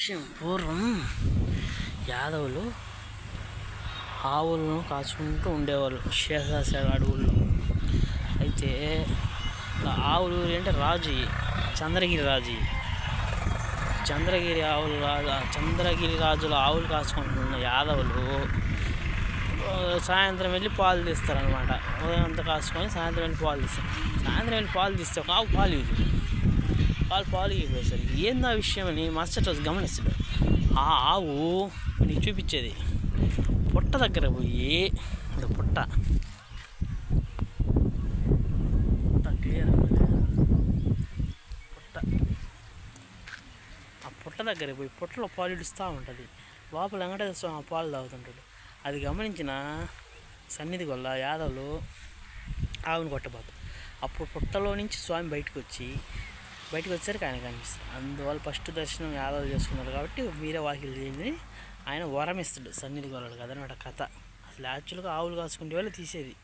పూర్వం యాదవులు ఆవులను కాచుకుంటూ ఉండేవాళ్ళు శేషాచల అడవుల్లో. అయితే ఆవులు అంటే రాజు, చంద్రగిరి రాజు, చంద్రగిరి రాజుల ఆవులు కాచుకుంటున్న యాదవులు సాయంత్రం వెళ్ళి పాలు తీస్తారనమాట. ఉదయం అంతా కాసుకొని సాయంత్రం వెళ్ళి పాలు తీస్తారు. సాయంత్రం వెళ్ళి పాలు తీస్తే ఒక ఆవు పాలు ఇవ్వసరికి ఏందా విషయం అని మరుసటి రోజు గమనిస్తాడు. ఆ ఆవు నీకు చూపించేది పుట్ట దగ్గర పోయి, పుట్ట క్లియర్ ఆ పుట్ట దగ్గర పోయి పుట్టలో పాలు ఇడుస్తూ ఉంటుంది. లోపల వెంకటేశ్వర స్వామి పాలు తాగుతుంటాడు. అది గమనించిన సన్నిధి వల్ల యాదవులు ఆవును కొట్టబోతారు. అప్పుడు పుట్టలో నుంచి స్వామి బయటకు వచ్చేసరికి ఆయన కనిపిస్తాడు. అందువల్ల ఫస్ట్ దర్శనం యాదవులు చేసుకున్నారు కాబట్టి మీరే వాకిలు చేయండి ఆయన వరం ఇస్తాడు సన్నిధి వాళ్ళకి. అదనమాట కథ. అసలు యాక్చువల్గా ఆవులు కాసుకునే వాళ్ళు తీసేది.